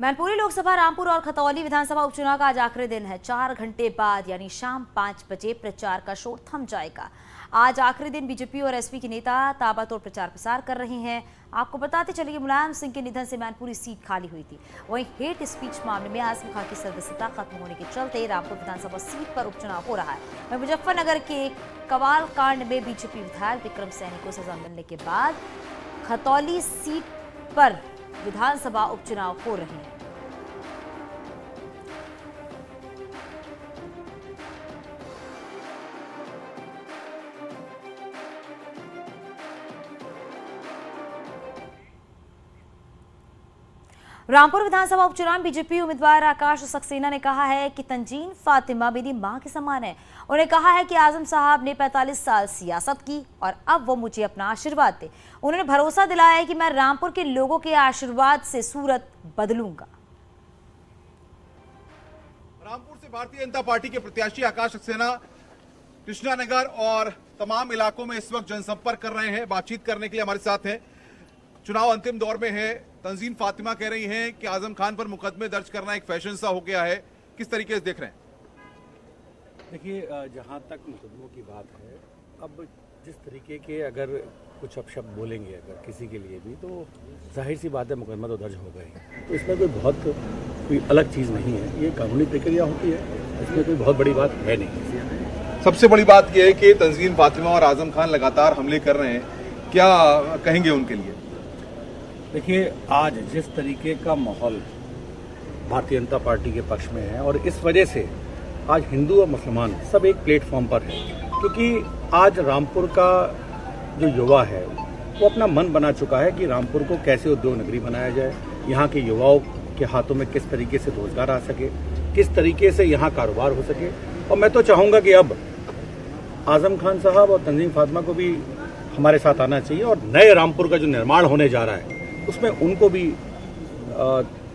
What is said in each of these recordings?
मैनपुरी लोकसभा, रामपुर और खतौली विधानसभा उपचुनाव का आज आखिरी दिन है। 4 घंटे बाद यानी शाम 5 बजे प्रचार का शोर थम जाएगा। आज आखिरी दिन बीजेपी और एसपी के नेता ताबड़तोड़ प्रचार प्रसार कर रहे हैं। आपको बताते चले कि मुलायम सिंह के निधन से मैनपुरी सीट खाली हुई थी। वहीं हेट स्पीच मामले में आजम खान की सदस्यता खत्म होने के चलते रामपुर विधानसभा सीट पर उपचुनाव हो रहा है। वहीं मुजफ्फरनगर के कवाल कांड में बीजेपी विधायक विक्रम सैनी को सजा मिलने के बाद खतौली सीट पर विधानसभा उपचुनाव हो रहे हैं। रामपुर विधानसभा उपचुनाव बीजेपी उम्मीदवार आकाश सक्सेना ने कहा है कि तंजीन फातिमा मेरी मां के समान है। उन्होंने कहा है कि आजम साहब ने 45 साल सियासत की और अब वो मुझे अपना आशीर्वाद दे। उन्होंने भरोसा दिलाया है कि मैं रामपुर के लोगों के आशीर्वाद से सूरत बदलूंगा। रामपुर से भारतीय जनता पार्टी के प्रत्याशी आकाश सक्सेना कृष्णानगर और तमाम इलाकों में इस वक्त जनसंपर्क कर रहे हैं। बातचीत करने के लिए हमारे साथ हैं। चुनाव अंतिम दौर में है। तंजीन फातिमा कह रही हैं कि आजम खान पर मुकदमे दर्ज करना एक फैशन सा हो गया है। किस तरीके से देख रहे हैं? देखिए, जहां तक मुकदमों की बात है, अब जिस तरीके के अगर कुछ अपशब्द बोलेंगे अगर किसी के लिए भी, तो जाहिर सी बात है मुकदमा तो दर्ज हो गए। तो इसमें कोई अलग चीज़ नहीं है। ये कानूनी प्रक्रिया होती है, इसमें कोई बहुत बड़ी बात है नहीं। सबसे बड़ी बात यह है कि तंजीन फातिमा और आजम खान लगातार हमले कर रहे हैं। क्या कहेंगे उनके लिए? देखिए, आज जिस तरीके का माहौल भारतीय जनता पार्टी के पक्ष में है और इस वजह से आज हिंदू और मुसलमान सब एक प्लेटफॉर्म पर है, क्योंकि आज रामपुर का जो युवा है वो अपना मन बना चुका है कि रामपुर को कैसे उद्योग नगरी बनाया जाए, यहाँ के युवाओं के हाथों में किस तरीके से रोजगार आ सके, किस तरीके से यहाँ कारोबार हो सके। और मैं तो चाहूँगा कि अब आजम खान साहब और तंजीन फातिमा को भी हमारे साथ आना चाहिए और नए रामपुर का जो निर्माण होने जा रहा है उसमें उनको भी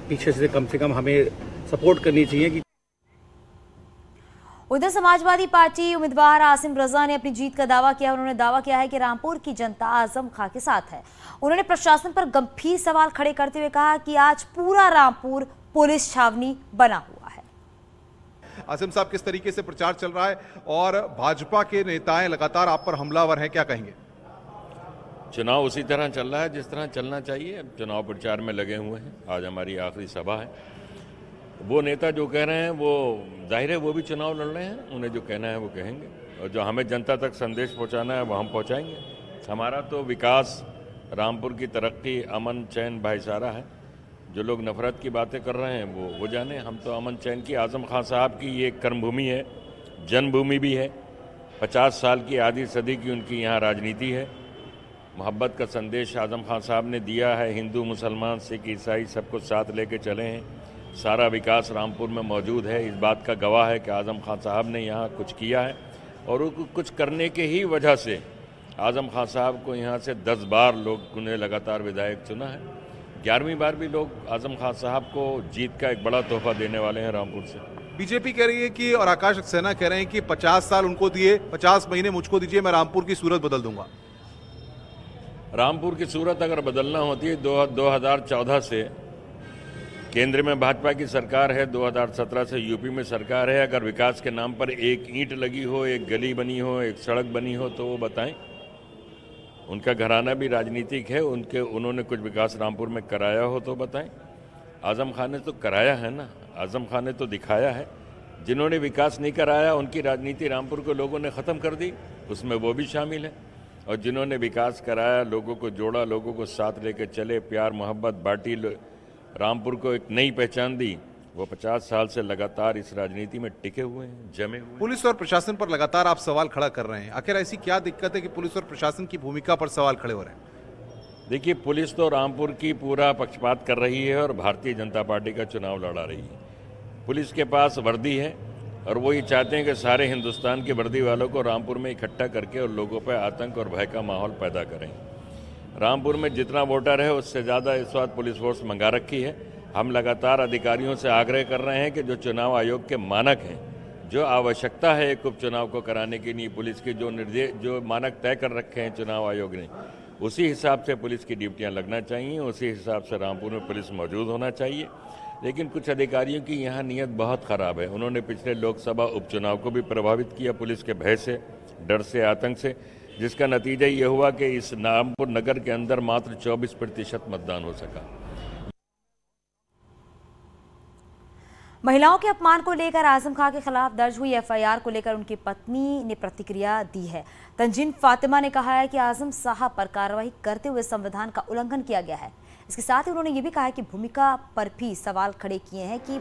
पीछे से कम हमें सपोर्ट करनी चाहिए। कि उधर समाजवादी पार्टी उम्मीदवार आसिम रजा ने अपनी जीत का दावा किया। उन्होंने दावा किया है कि रामपुर की जनता आजम खान के साथ है। उन्होंने प्रशासन पर गंभीर सवाल खड़े करते हुए कहा कि आज पूरा रामपुर पुलिस छावनी बना हुआ है। आसिम साहब, किस तरीके से प्रचार चल रहा है और भाजपा के नेताएं लगातार आप पर हमलावर हैं, क्या कहेंगे? चुनाव उसी तरह चल रहा है जिस तरह चलना चाहिए। अब चुनाव प्रचार में लगे हुए हैं। आज हमारी आखिरी सभा है। वो नेता जो कह रहे हैं वो जाहिर है वो भी चुनाव लड़ रहे हैं। उन्हें जो कहना है वो कहेंगे और जो हमें जनता तक संदेश पहुंचाना है वो हम पहुंचाएंगे। हमारा तो विकास, रामपुर की तरक्की, अमन चैन, भाईचारा है। जो लोग नफरत की बातें कर रहे हैं वो जाने। हम तो अमन चैन की, आजम खान साहब की ये कर्मभूमि है, जन्मभूमि भी है। 50 साल की आधी सदी की उनकी यहाँ राजनीति है। मोहब्बत का संदेश आजम खान साहब ने दिया है। हिंदू, मुसलमान, सिख, ईसाई सबको साथ लेके चले हैं। सारा विकास रामपुर में मौजूद है। इस बात का गवाह है कि आजम खान साहब ने यहाँ कुछ किया है और कुछ करने के ही वजह से आजम खान साहब को यहाँ से 10 बार लोग उन्हें लगातार विधायक चुना है। 11वीं बार भी लोग आजम खान साहब को जीत का एक बड़ा तोहफा देने वाले हैं रामपुर से। बीजेपी कह रही है कि और आकाश सक्सेना कह रहे हैं कि 50 साल उनको दिए, 50 महीने मुझको दीजिए, मैं रामपुर की सूरत बदल दूंगा। रामपुर की सूरत अगर बदलना होती है 2014 से केंद्र में भाजपा की सरकार है, 2017 से यूपी में सरकार है। अगर विकास के नाम पर एक ईंट लगी हो, एक गली बनी हो, एक सड़क बनी हो तो वो बताएं। उनका घराना भी राजनीतिक है, उन्होंने कुछ विकास रामपुर में कराया हो तो बताएं। आजम खान ने तो कराया है ना, आजम खान ने तो दिखाया है। जिन्होंने विकास नहीं कराया उनकी राजनीति रामपुर के लोगों ने ख़त्म कर दी, उसमें वो भी शामिल है। और जिन्होंने विकास कराया, लोगों को जोड़ा, लोगों को साथ लेकर चले, प्यार मोहब्बत बांटी, रामपुर को एक नई पहचान दी, वो 50 साल से लगातार इस राजनीति में टिके हुए हैं, जमे हुए हैं। पुलिस और प्रशासन पर लगातार आप सवाल खड़ा कर रहे हैं। आखिर ऐसी क्या दिक्कत है कि पुलिस और प्रशासन की भूमिका पर सवाल खड़े हो रहे हैं? देखिए, पुलिस तो रामपुर की पूरा पक्षपात कर रही है और भारतीय जनता पार्टी का चुनाव लड़ा रही है। पुलिस के पास वर्दी है और वो ये चाहते हैं कि सारे हिंदुस्तान के वर्दी वालों को रामपुर में इकट्ठा करके और लोगों पर आतंक और भय का माहौल पैदा करें। रामपुर में जितना वोटर है उससे ज़्यादा इस वक्त पुलिस फोर्स मंगा रखी है। हम लगातार अधिकारियों से आग्रह कर रहे हैं कि जो चुनाव आयोग के मानक हैं, जो आवश्यकता है एक उपचुनाव को कराने के लिए, पुलिस के जो मानक तय कर रखे हैं चुनाव आयोग ने, उसी हिसाब से पुलिस की ड्यूटियां लगना चाहिए, उसी हिसाब से रामपुर में पुलिस मौजूद होना चाहिए। लेकिन कुछ अधिकारियों की यहाँ नीयत बहुत खराब है। उन्होंने पिछले लोकसभा उपचुनाव को भी प्रभावित किया पुलिस के भय से, डर से, आतंक से, जिसका नतीजा ये हुआ कि इस नामपुर नगर के अंदर मात्र 24% मतदान हो सका। महिलाओं के अपमान को लेकर आजम खां के खिलाफ दर्ज हुई एफआईआर को लेकर उनकी पत्नी ने प्रतिक्रिया दी है। तंजीन फातिमा ने कहा है कि आजम साहब पर कार्रवाई करते हुए संविधान का उल्लंघन किया गया है। इसके साथ ही उन्होंने ये भी कहा है कि भूमिका पर भी सवाल खड़े किए हैं कि